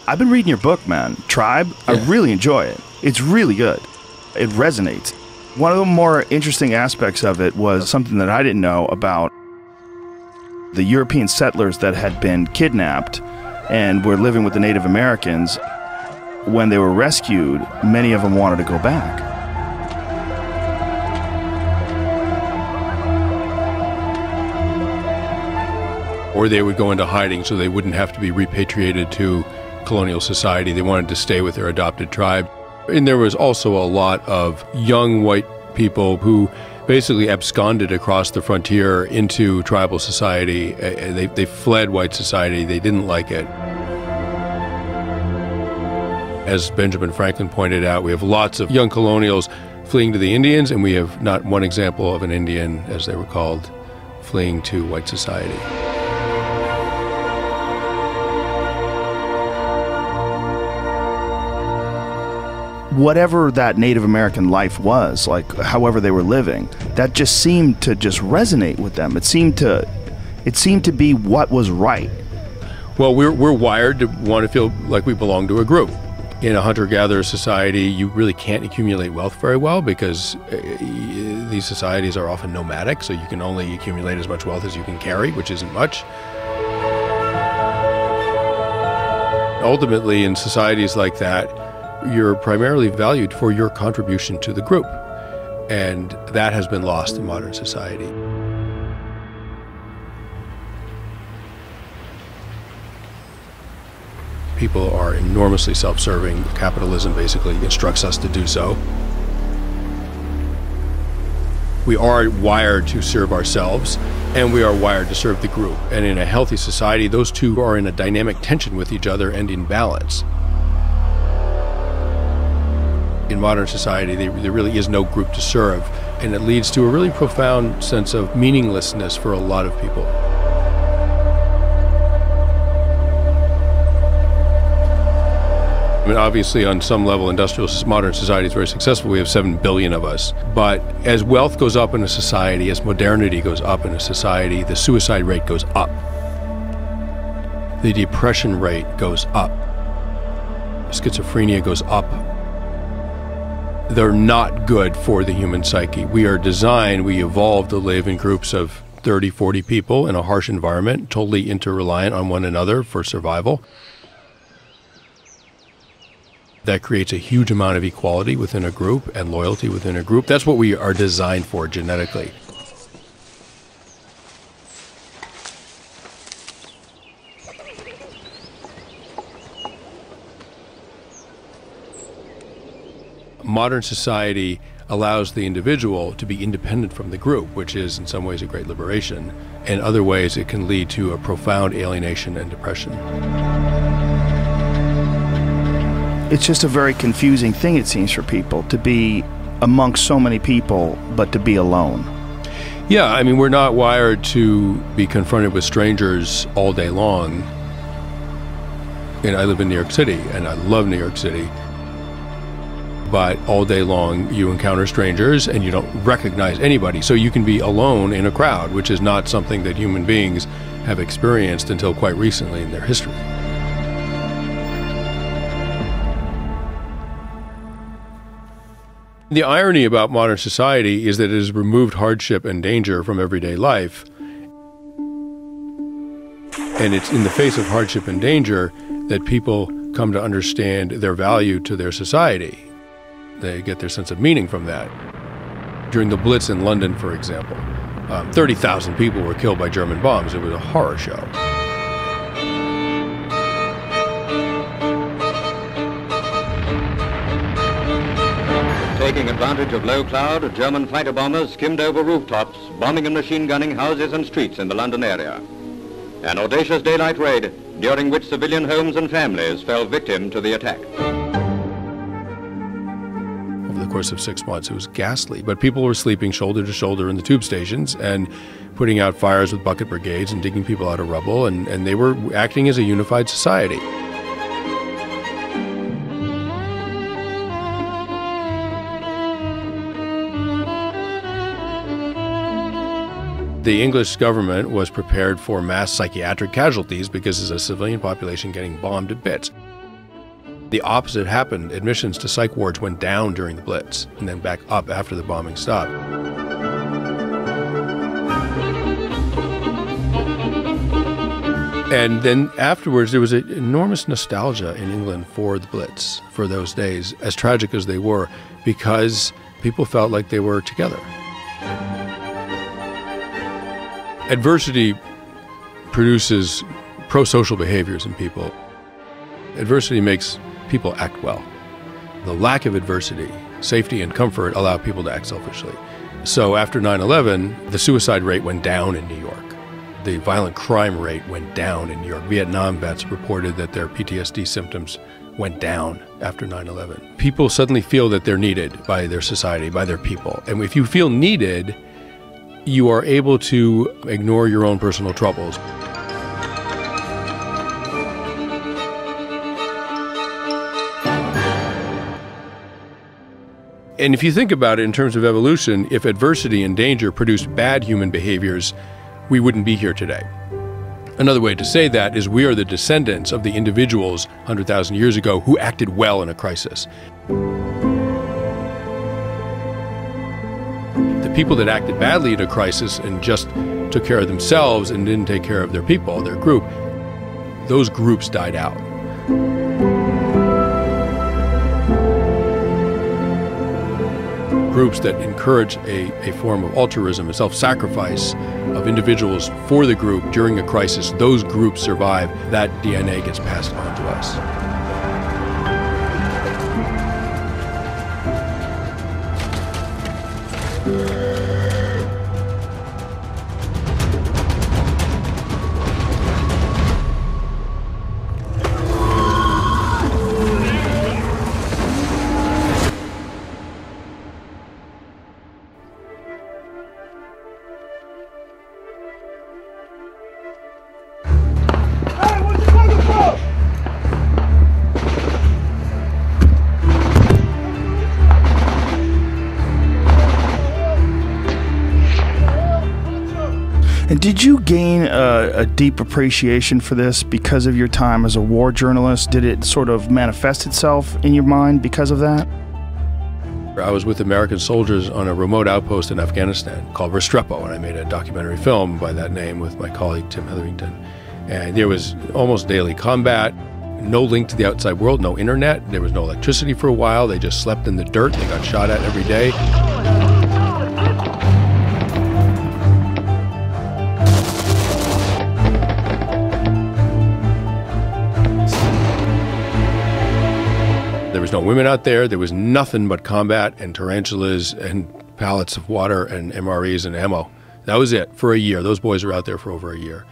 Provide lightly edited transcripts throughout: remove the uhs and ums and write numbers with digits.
I've been reading your book, man, Tribe. I really enjoy it. It's really good. It resonates. One of the more interesting aspects of it was something that I didn't know about the European settlers that had been kidnapped and were living with the Native Americans. When they were rescued, many of them wanted to go back. Or they would go into hiding so they wouldn't have to be repatriated to colonial society. They wanted to stay with their adopted tribe. And there was also a lot of young white people who basically absconded across the frontier into tribal society. They fled white society. They didn't like it. As Benjamin Franklin pointed out, we have lots of young colonials fleeing to the Indians, and we have not one example of an Indian, as they were called, fleeing to white society. Whatever that Native American life was, like however they were living, that just seemed to just resonate with them. It seemed to be what was right. Well, we're wired to want to feel like we belong to a group. In a hunter-gatherer society, you really can't accumulate wealth very well because these societies are often nomadic, so you can only accumulate as much wealth as you can carry, which isn't much. Ultimately, in societies like that, you're primarily valued for your contribution to the group, and that has been lost in modern society. People are enormously self-serving. Capitalism basically instructs us to do so. We are wired to serve ourselves, and we are wired to serve the group. And in a healthy society, those two are in a dynamic tension with each other and in balance. In modern society, there really is no group to serve, and it leads to a really profound sense of meaninglessness for a lot of people. I mean, obviously, on some level, industrial modern society is very successful. We have 7 billion of us. But as wealth goes up in a society, as modernity goes up in a society, the suicide rate goes up. The depression rate goes up. Schizophrenia goes up. They're not good for the human psyche. We are designed, we evolved to live in groups of 30, 40 people in a harsh environment, totally interreliant on one another for survival. That creates a huge amount of equality within a group and loyalty within a group. That's what we are designed for genetically. Modern society allows the individual to be independent from the group, which is in some ways a great liberation. In other ways, it can lead to a profound alienation and depression. It's just a very confusing thing, it seems, for people to be amongst so many people, but to be alone. Yeah, I mean, we're not wired to be confronted with strangers all day long. And I live in New York City, and I love New York City. But all day long, you encounter strangers, and you don't recognize anybody. So you can be alone in a crowd, which is not something that human beings have experienced until quite recently in their history. The irony about modern society is that it has removed hardship and danger from everyday life. And it's in the face of hardship and danger that people come to understand their value to their society. They get their sense of meaning from that. During the Blitz in London, for example, 30,000 people were killed by German bombs. It was a horror show. Taking advantage of low cloud, German fighter bombers skimmed over rooftops, bombing and machine gunning houses and streets in the London area. An audacious daylight raid, during which civilian homes and families fell victim to the attack. Over the course of 6 months, it was ghastly, but people were sleeping shoulder to shoulder in the tube stations and putting out fires with bucket brigades and digging people out of rubble, and they were acting as a unified society. The English government was prepared for mass psychiatric casualties because there's a civilian population getting bombed to bits. The opposite happened. Admissions to psych wards went down during the Blitz and then back up after the bombing stopped. And then afterwards, there was an enormous nostalgia in England for the Blitz, for those days, as tragic as they were, because people felt like they were together. Adversity produces pro-social behaviors in people. Adversity makes people act well. The lack of adversity, safety and comfort allow people to act selfishly. So after 9/11, the suicide rate went down in New York. The violent crime rate went down in New York. Vietnam vets reported that their PTSD symptoms went down after 9/11. People suddenly feel that they're needed by their society, by their people. And if you feel needed, you are able to ignore your own personal troubles. And if you think about it in terms of evolution, if adversity and danger produced bad human behaviors, we wouldn't be here today. Another way to say that is we are the descendants of the individuals 100,000 years ago who acted well in a crisis. The people that acted badly in a crisis and just took care of themselves and didn't take care of their people, their group, those groups died out. Groups that encourage a form of altruism, a self-sacrifice of individuals for the group during a crisis, those groups survive. That DNA gets passed on to us. And did you gain a deep appreciation for this because of your time as a war journalist? Did it sort of manifest itself in your mind because of that? I was with American soldiers on a remote outpost in Afghanistan called Restrepo, and I made a documentary film by that name with my colleague Tim Hetherington. And there was almost daily combat, no link to the outside world, no internet, there was no electricity for a while, they just slept in the dirt, they got shot at every day. There was no women out there. There was nothing but combat and tarantulas and pallets of water and MREs and ammo. That was it for a year. Those boys were out there for over a year.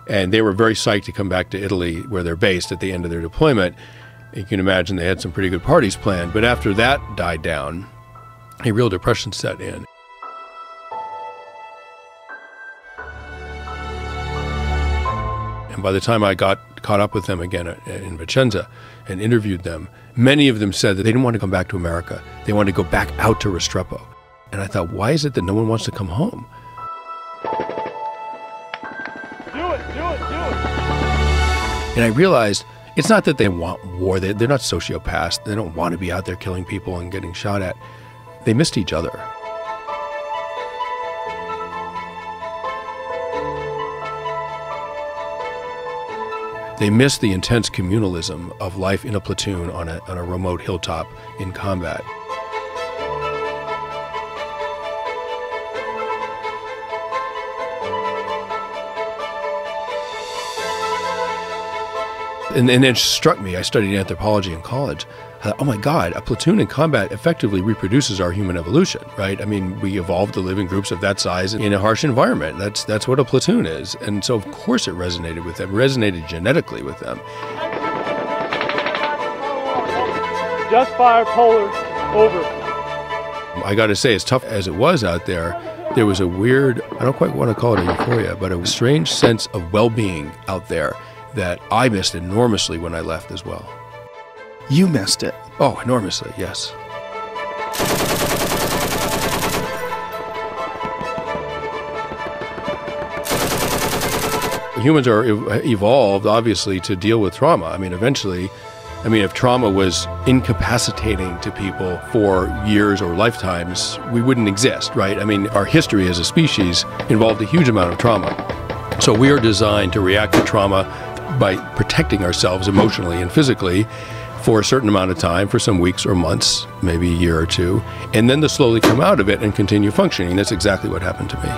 And they were very psyched to come back to Italy, where they're based at the end of their deployment. You can imagine they had some pretty good parties planned. But after that died down, a real depression set in. And by the time I got caught up with them again in Vicenza and interviewed them, many of them said that they didn't want to come back to America. They wanted to go back out to Restrepo. And I thought, why is it that no one wants to come home? And I realized it's not that they want war. They're not sociopaths. They don't want to be out there killing people and getting shot at. They missed each other. They missed the intense communalism of life in a platoon on a remote hilltop in combat. And it struck me, I studied anthropology in college. I thought, oh my God, a platoon in combat effectively reproduces our human evolution, right? I mean, we evolved to live in groups of that size in a harsh environment. That's what a platoon is. And so of course it resonated with them, resonated genetically with them. Just fire polar, over. I got to say, as tough as it was out there, there was a weird, I don't quite want to call it a euphoria, but a strange sense of well-being out there that I missed enormously when I left as well. You missed it. Oh, enormously, yes. Humans are evolved, obviously, to deal with trauma. I mean, eventually, I mean, if trauma was incapacitating to people for years or lifetimes, we wouldn't exist, right? I mean, our history as a species involved a huge amount of trauma. So we are designed to react to trauma by protecting ourselves emotionally and physically for a certain amount of time, for some weeks or months, maybe a year or two, and then to slowly come out of it and continue functioning. That's exactly what happened to me.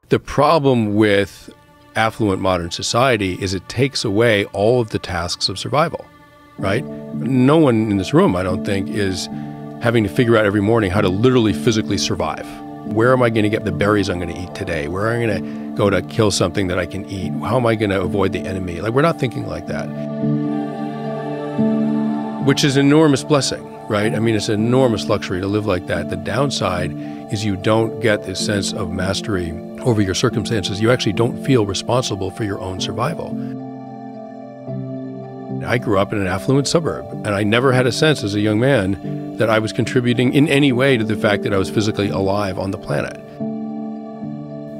The problem with affluent modern society is it takes away all of the tasks of survival, right? No one in this room, I don't think, is having to figure out every morning how to literally physically survive. Where am I going to get the berries I'm going to eat today? Where am I going to go to kill something that I can eat? How am I going to avoid the enemy? Like, we're not thinking like that, which is an enormous blessing, right? I mean, it's an enormous luxury to live like that. The downside is you don't get this sense of mastery over your circumstances. You actually don't feel responsible for your own survival. I grew up in an affluent suburb, and I never had a sense as a young man that I was contributing in any way to the fact that I was physically alive on the planet.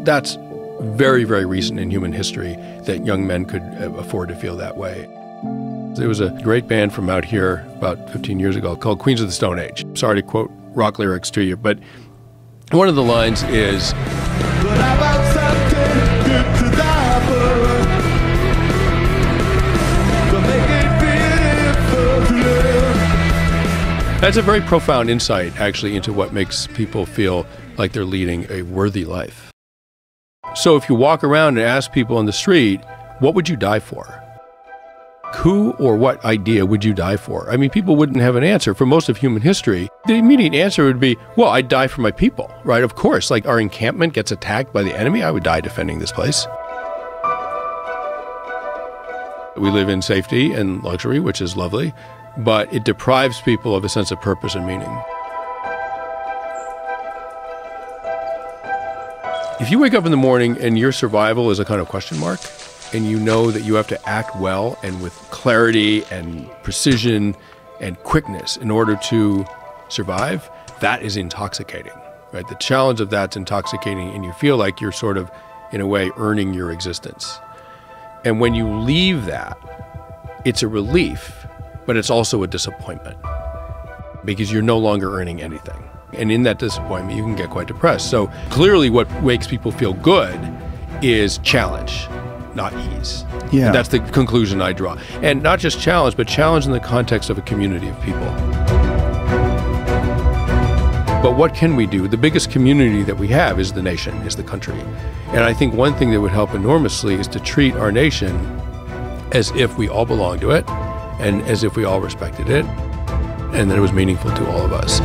That's very, very recent in human history that young men could afford to feel that way. There was a great band from out here about 15 years ago called Queens of the Stone Age. Sorry to quote rock lyrics to you, but one of the lines is, "But how about something good to die for? To make it beautiful to live." That's a very profound insight, actually, into what makes people feel like they're leading a worthy life. So if you walk around and ask people on the street, what would you die for? Who or what idea would you die for? I mean, people wouldn't have an answer for most of human history. The immediate answer would be, well, I'd die for my people, right? Of course, like our encampment gets attacked by the enemy, I would die defending this place. We live in safety and luxury, which is lovely, but it deprives people of a sense of purpose and meaning. If you wake up in the morning and your survival is a kind of question mark, and you know that you have to act well and with clarity and precision and quickness in order to survive, that is intoxicating, right? The challenge of that's intoxicating, and you feel like you're sort of, in a way, earning your existence. And when you leave that, it's a relief, but it's also a disappointment because you're no longer earning anything. And in that disappointment, you can get quite depressed. So clearly what makes people feel good is challenge, not ease. Yeah. And that's the conclusion I draw. And not just challenge, but challenge in the context of a community of people. But what can we do? The biggest community that we have is the nation, is the country. And I think one thing that would help enormously is to treat our nation as if we all belong to it and as if we all respected it and that it was meaningful to all of us.